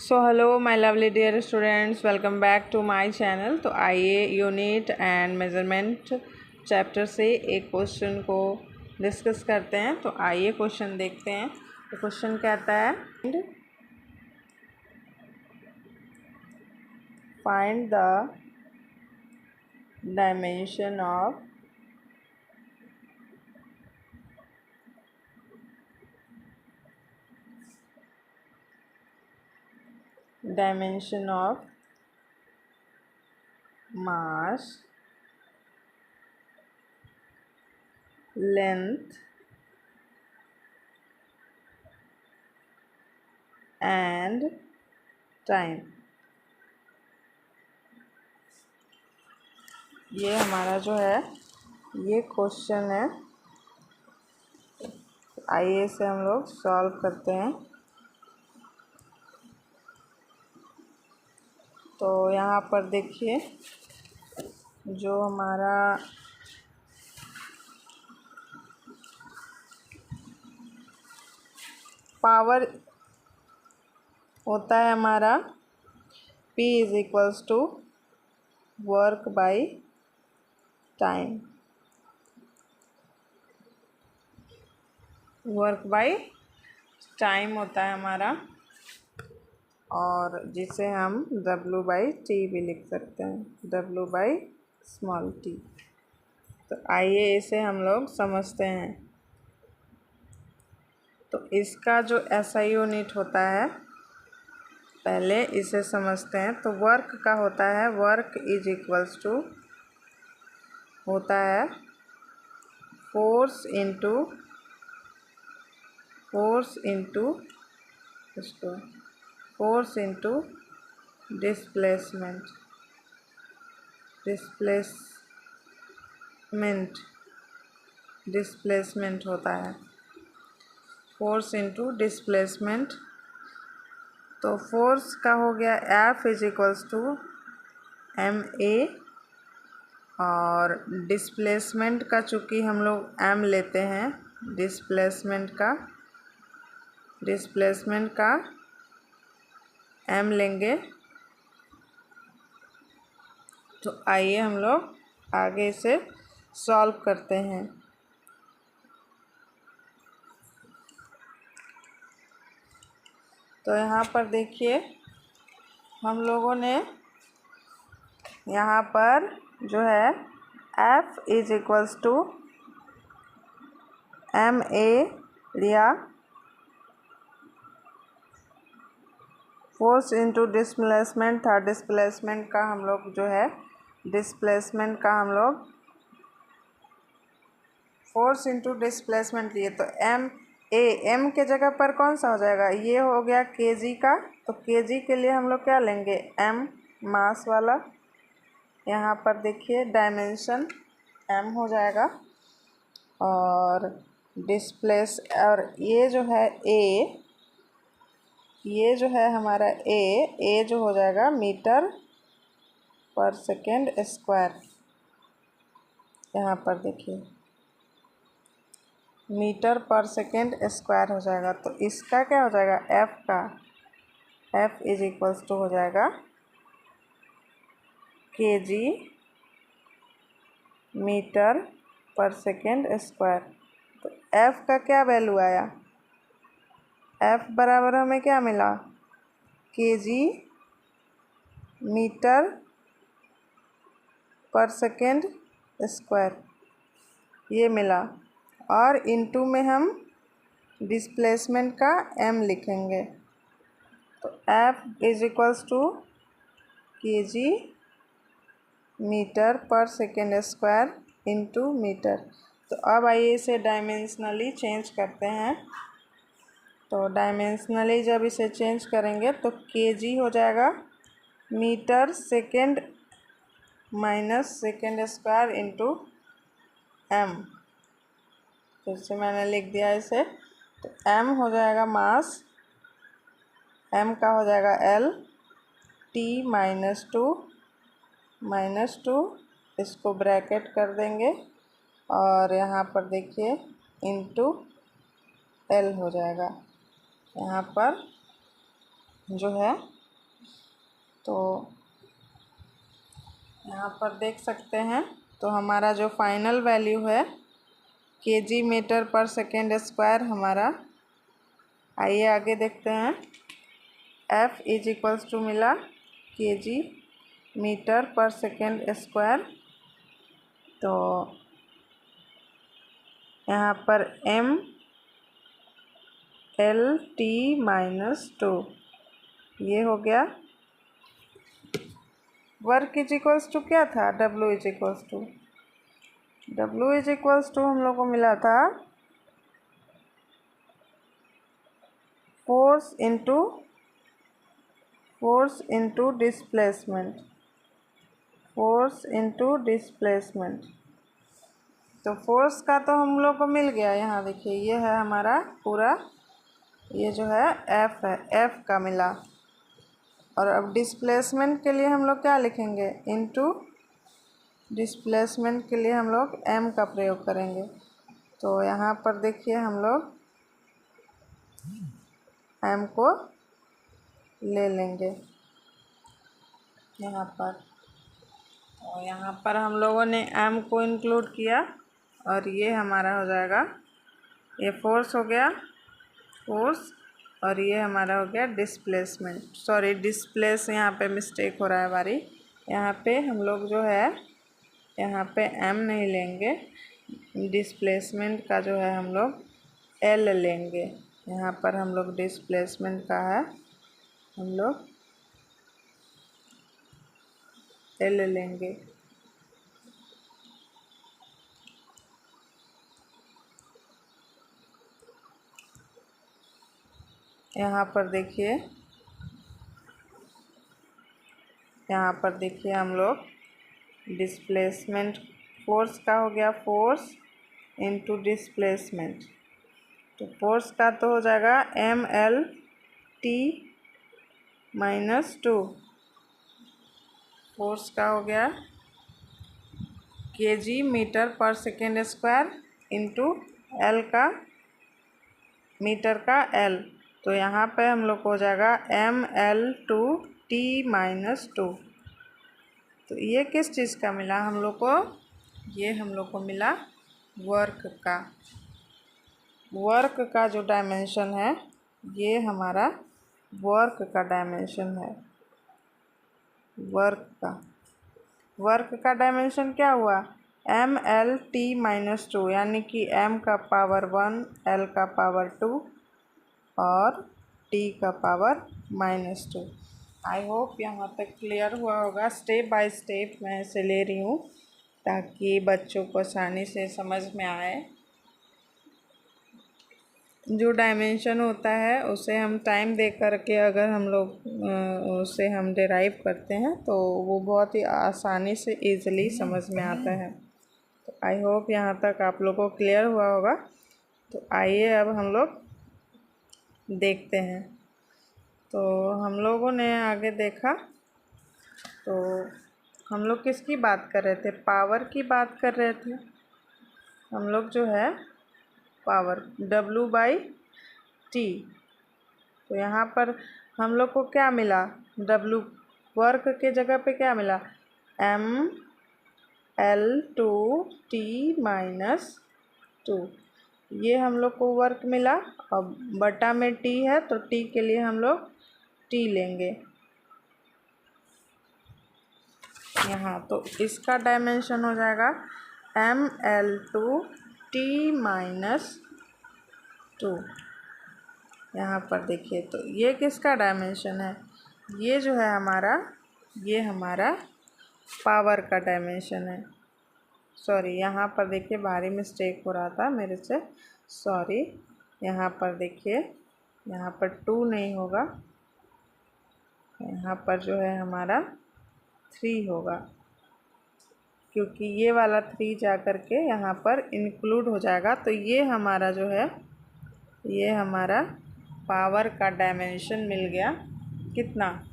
So hello my lovely dear students, welcome back to my channel. तो आइए unit and measurement chapter से एक question को discuss करते हैं। तो आइए क्वेश्चन देखते हैं। तो क्वेश्चन कहता है find the dimension of mass, length and time। ये हमारा जो है ये क्वेश्चन है। आइए इसे हम लोग सॉल्व करते हैं। तो यहाँ पर देखिए जो हमारा पावर होता है हमारा P is equals to work by time. Work by time होता है हमारा, और जिसे हम W/T भी लिख सकते हैं, W/t। तो आइए इसे हम लोग समझते हैं। तो इसका जो SI यूनिट होता है, पहले इसे समझते हैं। तो वर्क का होता है, वर्क इज इक्वल्स टू होता है फोर्स इंटू डिस्प्लेसमेंट होता है, फोर्स इंटू डिस्प्लेसमेंट। तो फोर्स का हो गया F is equals to MA, और डिस्प्लेसमेंट का चूँकि हम लोग M लेते हैं, डिस्प्लेसमेंट का M लेंगे। तो आइए हम लोग आगे इसे सॉल्व करते हैं। तो यहाँ पर देखिए हम लोगों ने यहाँ पर जो है F is equals to MA लिया, फोर्स इंटू डिस्प्लेसमेंट था, डिस्प्लेसमेंट का हम लोग फोर्स इंटू डिस्प्लेसमेंट लिए। तो एम के जगह पर कौन सा हो जाएगा, ये हो गया kg का। तो kg के लिए हम लोग क्या लेंगे, m मास वाला। यहाँ पर देखिए डायमेंशन m हो जाएगा, और और ये जो है ये जो है हमारा ए जो हो जाएगा मीटर पर सेकेंड स्क्वायर। यहाँ पर देखिए मीटर पर सेकेंड स्क्वायर हो जाएगा। तो इसका क्या हो जाएगा, F इज इक्वल्स टू हो जाएगा kg मीटर पर सेकेंड स्क्वायर। तो F का क्या वैल्यू आया, F बराबर हमें क्या मिला, kg मीटर पर सेकेंड स्क्वायर, ये मिला। और इनटू में हम डिस्प्लेसमेंट का m लिखेंगे। तो F is equals to kg metre पर सेकेंड स्क्वायर इंटू मीटर। तो अब आइए इसे डायमेंशनली चेंज करते हैं। तो डायमेंशनली जब इसे चेंज करेंगे तो kg हो जाएगा metre second minus second square into m। फिर से मैंने लिख दिया इसे। तो m हो जाएगा मास, m का हो जाएगा L, T -2 इसको ब्रैकेट कर देंगे, और यहाँ पर देखिए इंटू L हो जाएगा। यहाँ पर जो है। तो यहाँ पर देख सकते हैं, तो हमारा जो फाइनल वैल्यू है केजी मीटर पर सेकेंड स्क्वायर हमारा, आइए आगे देखते हैं। F इज इक्वल्स टू मिला केजी मीटर पर सेकेंड स्क्वायर। तो यहाँ पर M LT -2 ये हो गया। वर्क इज इक्वल्स टू क्या था, W इज इक्वल्स टू हम लोग को मिला था फोर्स इंटू डिस्प्लेसमेंट। तो फोर्स का तो हम लोग को मिल गया। यहाँ देखिए, ये है हमारा पूरा, ये जो है F है, F का मिला। और अब डिस्प्लेसमेंट के लिए हम लोग क्या लिखेंगे, इनटू डिस्प्लेसमेंट के लिए हम लोग M का प्रयोग करेंगे। तो यहाँ पर देखिए हम लोग M को ले लेंगे यहाँ पर। और यहाँ पर हम लोगों ने M को इंक्लूड किया और ये हमारा हो जाएगा, ये फोर्स हो गया, फोर्स, और ये हमारा हो गया डिस्प्लेसमेंट। सॉरी, डिस्प्लेस यहाँ पे मिस्टेक हो रहा है हमारी। यहाँ पे हम लोग जो है, यहाँ पे M नहीं लेंगे, डिस्प्लेसमेंट का जो है हम लोग L लेंगे। यहाँ पर हम लोग डिस्प्लेसमेंट का है, हम लोग L लेंगे। यहाँ पर देखिए, यहाँ पर देखिए हम लोग डिस्प्लेसमेंट, फोर्स का हो गया फोर्स इंटू डिस्प्लेसमेंट। तो फोर्स का तो हो जाएगा MLT -2। फोर्स का हो गया केजी मीटर पर सेकेंड स्क्वायर इंटू L का, मीटर का L। तो यहाँ पे हम लोग को हो जाएगा ML/T -2। तो ये किस चीज़ का मिला हम लोग को, ये हम लोग को मिला वर्क का। वर्क का जो डायमेंशन है, ये हमारा वर्क का डायमेंशन है। वर्क का डायमेंशन क्या हुआ, MLT -2, यानी कि M का पावर 1, L का पावर 2 और T का पावर -2। आई होप यहाँ तक क्लियर हुआ होगा। स्टेप बाय स्टेप मैं इसे ले रही हूँ ताकि बच्चों को आसानी से समझ में आए। जो डायमेंशन होता है उसे हम टाइम दे करके अगर हम लोग उसे हम डिराइव करते हैं तो वो बहुत ही आसानी से इजीली समझ में आता है। तो आई होप यहाँ तक आप लोगों को क्लियर हुआ होगा। तो आइए अब हम लोग देखते हैं। तो हम लोगों ने आगे देखा, तो हम लोग किसकी बात कर रहे थे, पावर की बात कर रहे थे। हम लोग जो है पावर W/T। तो यहाँ पर हम लोग को क्या मिला, W वर्क के जगह पे क्या मिला, ML/T -2। ये हम लोग को वर्क मिला। अब बटा में T है तो T के लिए हम लोग T लेंगे यहाँ। तो इसका डायमेंशन हो जाएगा ML/T -2। यहाँ पर देखिए, तो ये किसका डायमेंशन है, ये जो है हमारा, ये हमारा पावर का डायमेंशन है। सॉरी, यहाँ पर देखिए भारी मिस्टेक हो रहा था मेरे से, सॉरी। यहाँ पर देखिए, यहाँ पर 2 नहीं होगा, यहाँ पर जो है हमारा 3 होगा, क्योंकि ये वाला 3 जा कर के यहाँ पर इंक्लूड हो जाएगा। तो ये हमारा जो है, ये हमारा पावर का डायमेंशन मिल गया कितना,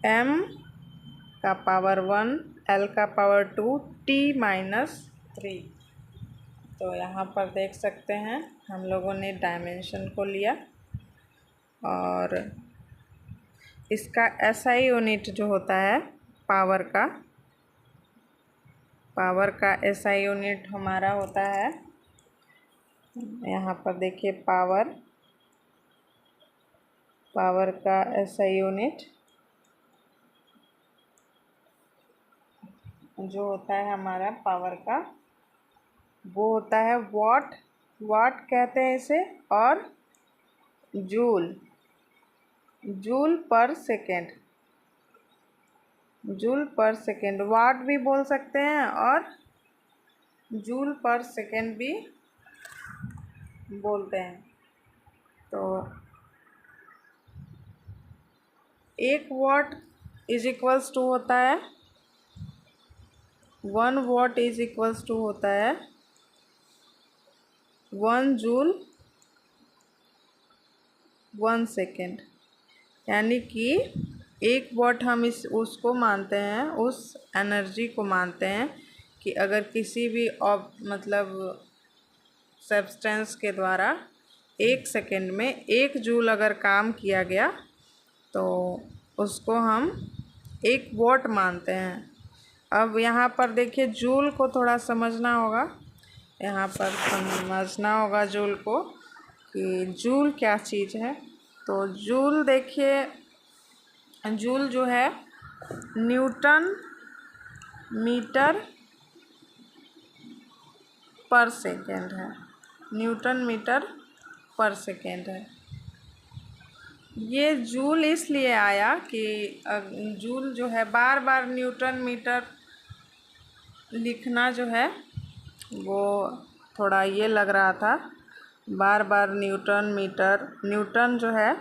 M का पावर 1, L का पावर 2, T -3। तो यहाँ पर देख सकते हैं हम लोगों ने डायमेंशन को लिया। और इसका एसआई यूनिट जो होता है पावर का एसआई यूनिट हमारा होता है, यहाँ पर देखिए पावर का एसआई यूनिट जो होता है हमारा पावर का, वो होता है वाट कहते हैं इसे, और जूल पर सेकेंड वाट भी बोल सकते हैं और जूल पर सेकेंड भी बोलते हैं। तो 1 वाट इज इक्वल्स टू होता है 1 वाट इज इक्वल्स टू होता है 1 जूल 1 सेकेंड, यानी कि 1 वाट हम उसको मानते हैं, उस एनर्जी को मानते हैं कि अगर किसी भी मतलब सब्सटेंस के द्वारा 1 सेकेंड में 1 जूल अगर काम किया गया तो उसको हम 1 वाट मानते हैं। अब यहाँ पर देखिए जूल को थोड़ा समझना होगा, यहाँ पर समझना होगा जूल को कि जूल क्या चीज़ है। तो जूल देखिए, जूल जो है न्यूटन मीटर पर सेकेंड है, न्यूटन मीटर पर सेकेंड है। ये जूल इसलिए आया कि जूल जो है बार बार न्यूटन मीटर लिखना जो है वो थोड़ा ये लग रहा था, बार बार न्यूटन जो है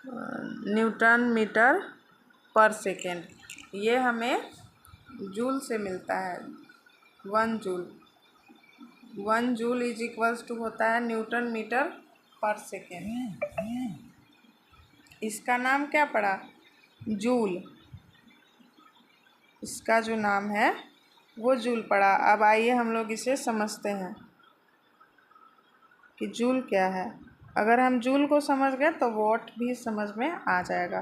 न्यूटन मीटर पर सेकेंड, ये हमें जूल से मिलता है। 1 जूल इज इक्वल्स टू होता है न्यूटन मीटर पर सेकेंड। इसका नाम क्या पड़ा? जूल। इसका जो नाम है वो जूल पड़ा। अब आइए हम लोग इसे समझते हैं कि जूल क्या है। अगर हम जूल को समझ गए तो वॉट भी समझ में आ जाएगा।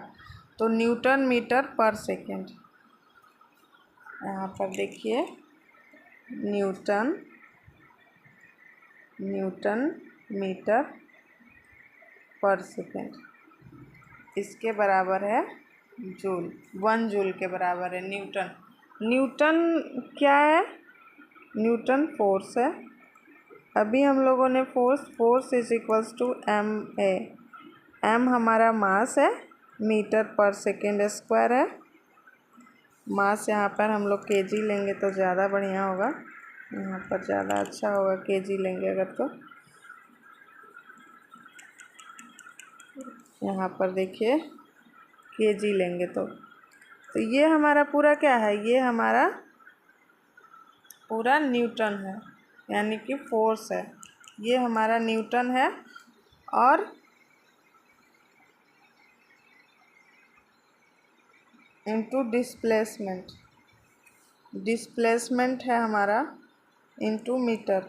तो न्यूटन मीटर पर सेकेंड, यहाँ पर देखिए न्यूटन मीटर पर सेकेंड, इसके बराबर है जूल। 1 जूल के बराबर है न्यूटन क्या है? न्यूटन फोर्स है। अभी हम लोगों ने force is equals to M हमारा मास है, मीटर पर सेकेंड स्क्वायर है। मास यहाँ पर हम लोग केजी लेंगे तो ज़्यादा बढ़िया होगा, यहाँ पर ज़्यादा अच्छा होगा केजी लेंगे अगर, तो यहाँ पर देखिए केजी लेंगे तो ये हमारा पूरा क्या है? ये हमारा पूरा न्यूटन है, यानी कि फोर्स है। ये हमारा न्यूटन है और इनटू डिस्प्लेसमेंट है हमारा इनटू मीटर।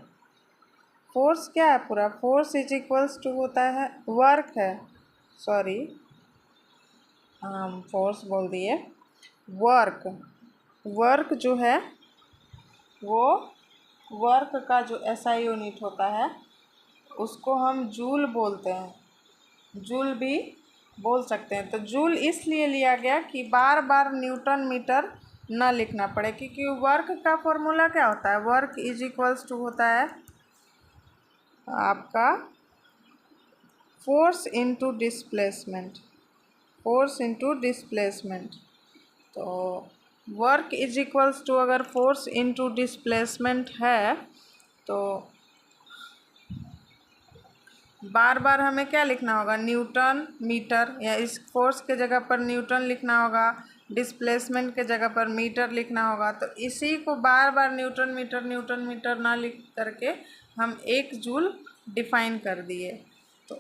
फोर्स क्या है? पूरा फोर्स इज इक्वल्स टू होता है वर्क है, सॉरी हम फोर्स बोल दिए, वर्क जो है वो वर्क का जो एसआई यूनिट होता है उसको हम जूल बोलते हैं, जूल भी बोल सकते हैं। तो जूल इसलिए लिया गया कि बार बार न्यूटन मीटर ना लिखना पड़े, क्योंकि वर्क का फॉर्मूला क्या होता है? वर्क इज इक्वल्स टू होता है आपका फोर्स इनटू डिस्प्लेसमेंट। तो वर्क इज इक्वल्स टू अगर फोर्स इनटू डिस्प्लेसमेंट है तो बार बार हमें क्या लिखना होगा? न्यूटन मीटर, या इस फोर्स के जगह पर न्यूटन लिखना होगा, डिस्प्लेसमेंट के जगह पर मीटर लिखना होगा। तो इसी को बार बार न्यूटन मीटर ना लिख करके हम 1 जूल डिफाइन कर दिए। तो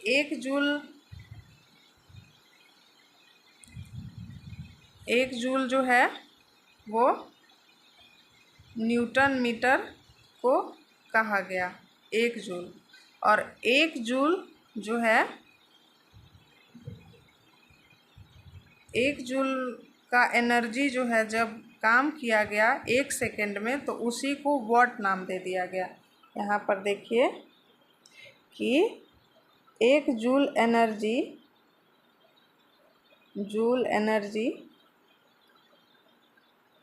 1 जूल जो है वो न्यूटन मीटर को कहा गया, 1 जूल। और 1 जूल जो है 1 जूल का एनर्जी जो है जब काम किया गया 1 सेकेंड में, तो उसी को वॉट नाम दे दिया गया। यहाँ पर देखिए कि 1 जूल एनर्जी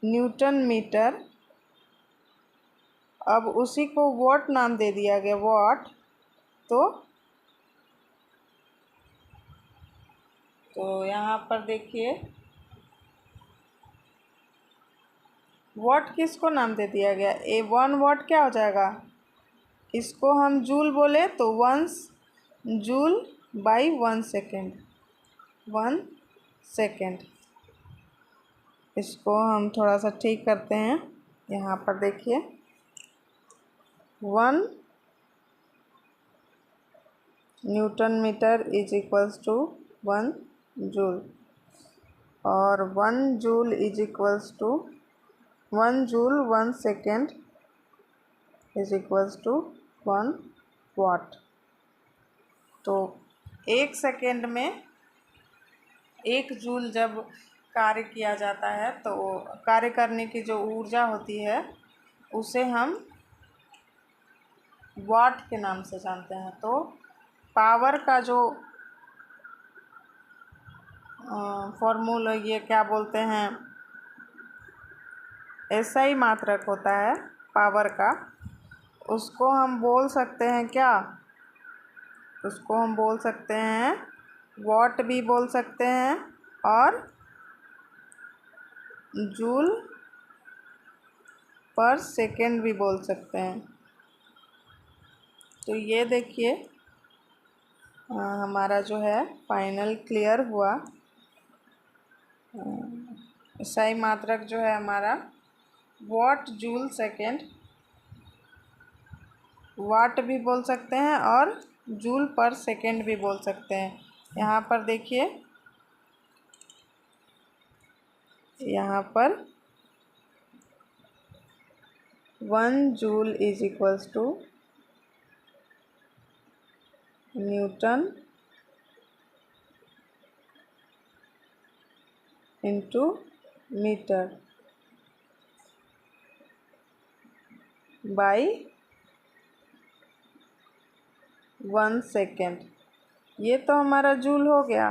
न्यूटन मीटर, अब उसी को वॉट नाम दे दिया गया, वॉट। तो यहाँ पर देखिए वॉट किसको नाम दे दिया गया, 1 वॉट क्या हो जाएगा, इसको हम जूल बोले तो 1 जूल बाई 1 सेकेंड, 1 सेकेंड। इसको हम थोड़ा सा ठीक करते हैं। यहाँ पर देखिए 1 newton metre is equals to 1 joule, और 1 joule is equals to 1 joule 1 second is equals to 1 watt. तो 1 सेकेंड में 1 जूल जब कार्य किया जाता है तो कार्य करने की जो ऊर्जा होती है उसे हम वाट के नाम से जानते हैं। तो पावर का जो फॉर्मूला, ये क्या बोलते हैं, SI मात्रक होता है पावर का, उसको हम बोल सकते हैं क्या, उसको हम बोल सकते हैं वॉट भी बोल सकते हैं और जूल पर सेकेंड भी बोल सकते हैं। तो ये देखिए हमारा जो है फाइनल क्लियर हुआ। SI मात्रक जो है हमारा वॉट जूल सेकेंड, वाट भी बोल सकते हैं और जूल पर सेकेंड भी बोल सकते हैं। यहाँ पर देखिए, यहाँ पर 1 joule is equals to newton into metre by 1 second. ये तो हमारा जूल हो गया,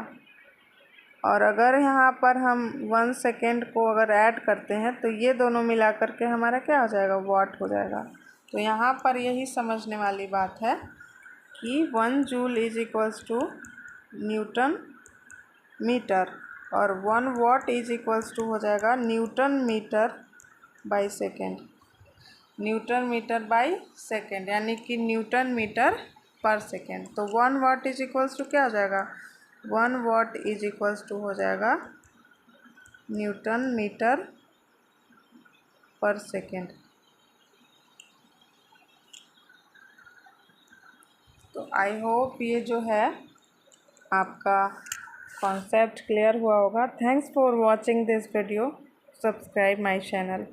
और अगर यहाँ पर हम 1 सेकेंड को अगर ऐड करते हैं तो ये दोनों मिला करके हमारा क्या हो जाएगा, वाट हो जाएगा। तो यहाँ पर यही समझने वाली बात है कि 1 joule is equals to newton metre और 1 वाट इज इक्वल्स टू हो जाएगा newton metre by second, newton metre by second, यानी कि न्यूटन मीटर पर सेकेंड। तो 1 वाट इज इक्वल्स टू क्या हो जाएगा, 1 वाट इज इक्वल्स टू हो जाएगा न्यूटन मीटर पर सेकेंड। तो आई होप ये जो है आपका कॉन्सेप्ट क्लियर हुआ होगा। Thanks for watching this video, subscribe my channel.